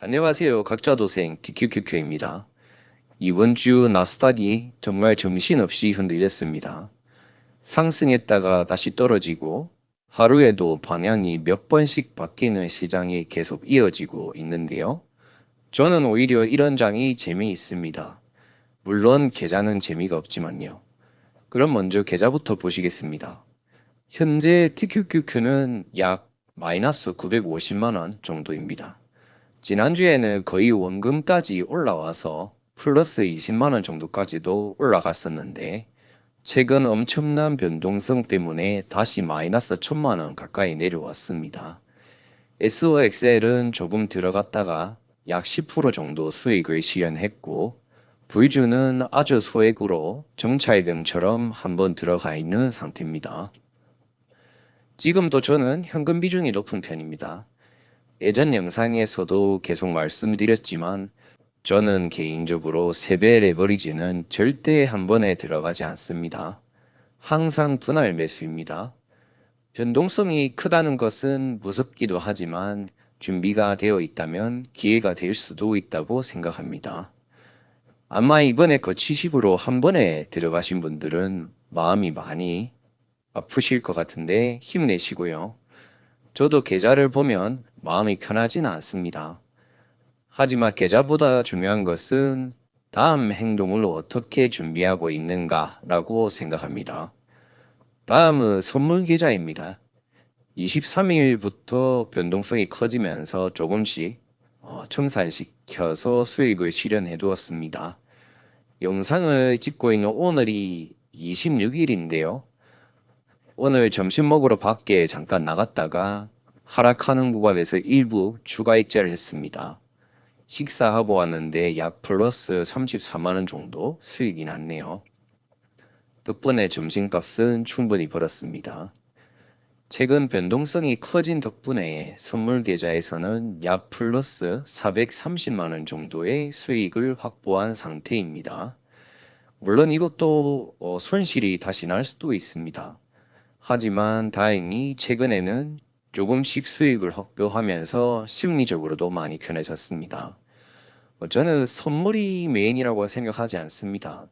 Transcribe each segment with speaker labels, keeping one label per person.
Speaker 1: 안녕하세요. 각자도생 DQQQ입니다. 이번 주 나스닥이 정말 정신없이 흔들렸습니다. 상승했다가 다시 떨어지고 하루에도 방향이 몇 번씩 바뀌는 시장이 계속 이어지고 있는데요. 저는 오히려 이런 장이 재미있습니다. 물론 계좌는 재미가 없지만요. 그럼 먼저 계좌부터 보시겠습니다. 현재 TQQQ는 약 마이너스 950만 원 정도입니다. 지난주에는 거의 원금까지 올라와서 플러스 20만 원 정도까지도 올라갔었는데 최근 엄청난 변동성 때문에 다시 마이너스 1000만 원 가까이 내려왔습니다. SOXL은 조금 들어갔다가 약 10% 정도 수익을 실현했고 V주는 아주 소액으로 정찰병처럼 한번 들어가 있는 상태입니다. 지금도 저는 현금 비중이 높은 편입니다. 예전 영상에서도 계속 말씀드렸지만 저는 개인적으로 세배 레버리지는 절대 한 번에 들어가지 않습니다. 항상 분할 매수입니다. 변동성이 크다는 것은 무섭기도 하지만 준비가 되어 있다면 기회가 될 수도 있다고 생각합니다. 아마 이번에 거치식으로 한 번에 들어가신 분들은 마음이 많이 아프실 것 같은데 힘내시고요. 저도 계좌를 보면 마음이 편하지는 않습니다. 하지만 계좌보다 중요한 것은 다음 행동을 어떻게 준비하고 있는가라고 생각합니다. 다음은 선물 계좌입니다. 23일부터 변동성이 커지면서 조금씩 청산시켜서 수익을 실현해 두었습니다. 영상을 찍고 있는 오늘이 26일인데요. 오늘 점심 먹으러 밖에 잠깐 나갔다가 하락하는 구간에서 일부 추가 익절을 했습니다. 식사하고 왔는데 약 플러스 34만 원 정도 수익이 났네요. 덕분에 점심값은 충분히 벌었습니다. 최근 변동성이 커진 덕분에 선물 계좌에서는 약 플러스 430만 원 정도의 수익을 확보한 상태입니다. 물론 이것도 손실이 다시 날 수도 있습니다. 하지만 다행히 최근에는 조금씩 수익을 확보하면서 심리적으로도 많이 편해졌습니다. 저는 선물이 메인이라고 생각하지 않습니다.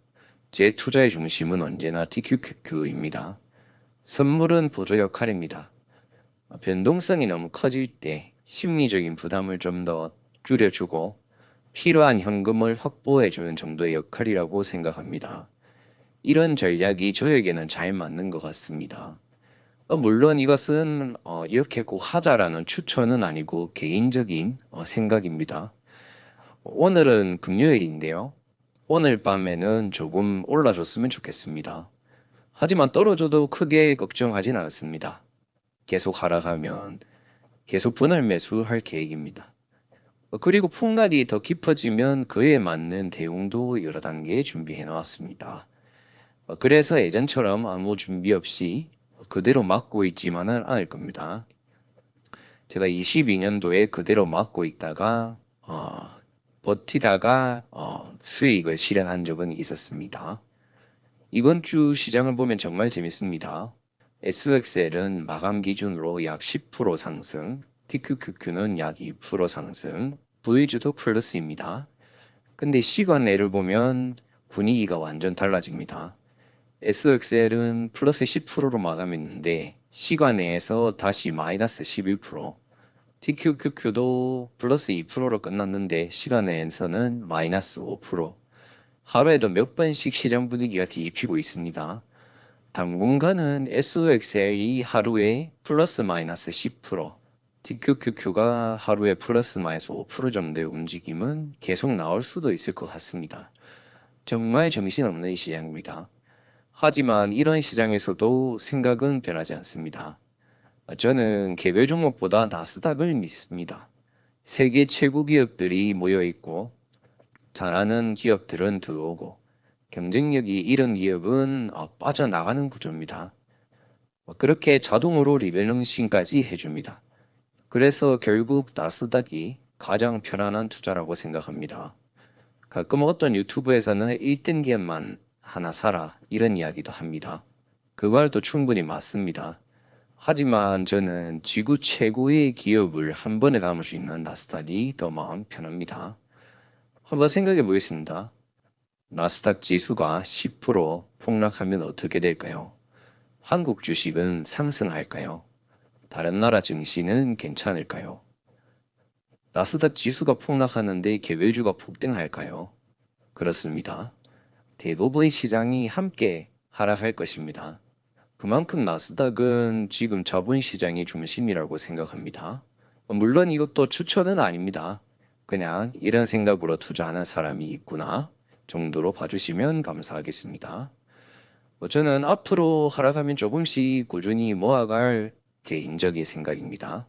Speaker 1: 제 투자의 중심은 언제나 TQQQ입니다. 선물은 보조 역할입니다. 변동성이 너무 커질 때 심리적인 부담을 좀 더 줄여주고 필요한 현금을 확보해주는 정도의 역할이라고 생각합니다. 이런 전략이 저에게는 잘 맞는 것 같습니다. 물론 이것은 이렇게 꼭 하자라는 추천은 아니고 개인적인 생각입니다. 오늘은 금요일인데요. 오늘 밤에는 조금 올라줬으면 좋겠습니다. 하지만 떨어져도 크게 걱정하진 않습니다. 계속 하락하면 계속 분할 매수할 계획입니다. 그리고 폭락이 더 깊어지면 그에 맞는 대응도 여러 단계 준비해 놓았습니다. 그래서 예전처럼 아무 준비 없이 그대로 맞고 있지만은 않을 겁니다. 제가 22년도에 그대로 맞고 있다가 버티다가 수익을 실현한 적은 있었습니다. 이번 주 시장을 보면 정말 재밌습니다. SXL은 마감 기준으로 약 10% 상승, TQQQ는 약 2% 상승, V주도 플러스입니다. 근데 시간내를 보면 분위기가 완전 달라집니다. SXL은 플러스 10%로 마감했는데 시간내에서 다시 마이너스 11%, TQQQ도 플러스 2%로 끝났는데 시간내에서는 마이너스 5%, 하루에도 몇 번씩 시장 분위기가 뒤집히고 있습니다. 당분간은 SOXL이 하루에 플러스 마이너스 10%, TQQQ가 하루에 플러스 마이너스 5% 정도의 움직임은 계속 나올 수도 있을 것 같습니다. 정말 정신없는 시장입니다. 하지만 이런 시장에서도 생각은 변하지 않습니다. 저는 개별 종목보다 나스닥을 믿습니다. 세계 최고 기업들이 모여 있고 잘하는 기업들은 들어오고 경쟁력이 이런 기업은 빠져나가는 구조입니다. 그렇게 자동으로 리밸런싱까지 해줍니다. 그래서 결국 나스닥이 가장 편안한 투자라고 생각합니다. 가끔 어떤 유튜브에서는 1등 기업만 하나 사라 이런 이야기도 합니다. 그 말도 충분히 맞습니다. 하지만 저는 지구 최고의 기업을 한 번에 담을 수 있는 나스닥이 더 마음 편합니다. 한번 생각해 보겠습니다. 나스닥 지수가 10% 폭락하면 어떻게 될까요? 한국 주식은 상승할까요? 다른 나라 증시는 괜찮을까요? 나스닥 지수가 폭락하는데 개별주가 폭등할까요? 그렇습니다. 대부분의 시장이 함께 하락할 것입니다. 그만큼 나스닥은 지금 자본시장의 중심이라고 생각합니다. 물론 이것도 추천은 아닙니다. 그냥 이런 생각으로 투자하는 사람이 있구나 정도로 봐주시면 감사하겠습니다. 저는 앞으로 하락하면 조금씩 꾸준히 모아갈 개인적인 생각입니다.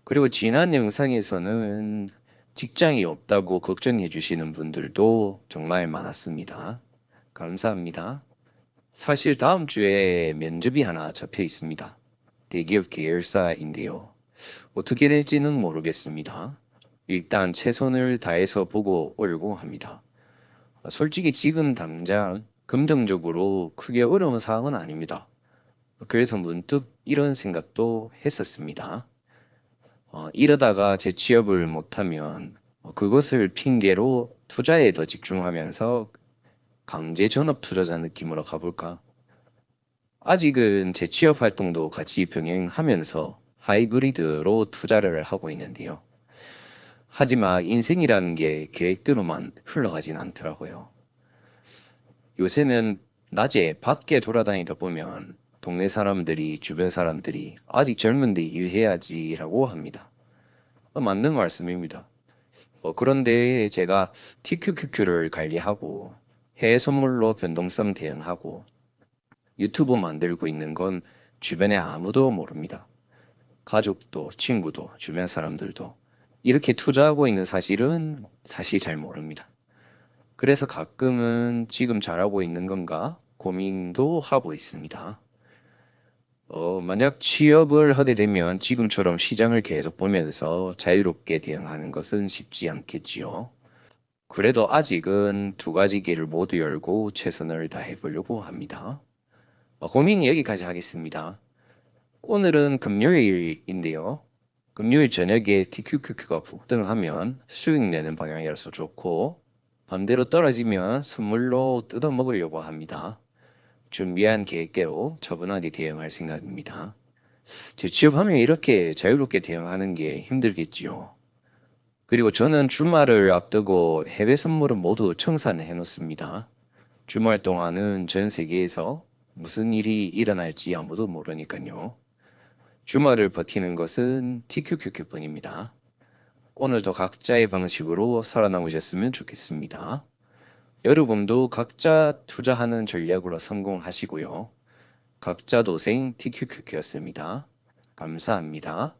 Speaker 1: 그리고 지난 영상에서는 직장이 없다고 걱정해 주시는 분들도 정말 많았습니다. 감사합니다. 사실 다음 주에 면접이 하나 잡혀 있습니다. 대기업 계열사인데요. 어떻게 될지는 모르겠습니다. 일단 최선을 다해서 보고 오려고 합니다. 솔직히 지금 당장 금전적으로 크게 어려운 상황은 아닙니다. 그래서 문득 이런 생각도 했었습니다. 이러다가 제 취업을 못하면 그것을 핑계로 투자에 더 집중하면서 강제 전업 투자자 느낌으로 가볼까? 아직은 제 취업 활동도 같이 병행하면서 하이브리드로 투자를 하고 있는데요. 하지만 인생이라는 게 계획대로만 흘러가진 않더라고요. 요새는 낮에 밖에 돌아다니다 보면 동네 사람들이, 주변 사람들이 아직 젊은데 일해야지라고 합니다. 맞는 말씀입니다. 그런데 제가 TQQQ를 관리하고 해외 선물로 변동성 대응하고 유튜브 만들고 있는 건 주변에 아무도 모릅니다. 가족도, 친구도, 주변 사람들도 이렇게 투자하고 있는 사실은 사실 잘 모릅니다. 그래서 가끔은 지금 잘하고 있는 건가 고민도 하고 있습니다. 만약 취업을 하게 되면 지금처럼 시장을 계속 보면서 자유롭게 대응하는 것은 쉽지 않겠지요. 그래도 아직은 두 가지 길을 모두 열고 최선을 다해 보려고 합니다. 고민 여기까지 하겠습니다. 오늘은 금요일인데요. 금요일 저녁에 TQQQ가 폭등하면 수익 내는 방향이라서 좋고 반대로 떨어지면 선물로 뜯어 먹으려고 합니다. 준비한 계획대로 차분하게 대응할 생각입니다. 재취업하면 이렇게 자유롭게 대응하는 게 힘들겠지요. 그리고 저는 주말을 앞두고 해외 선물은 모두 청산해 놓습니다. 주말 동안은 전 세계에서 무슨 일이 일어날지 아무도 모르니까요. 주말을 버티는 것은 TQQQ뿐입니다. 오늘도 각자의 방식으로 살아남으셨으면 좋겠습니다. 여러분도 각자 투자하는 전략으로 성공하시고요. 각자 도생 TQQQ였습니다. 감사합니다.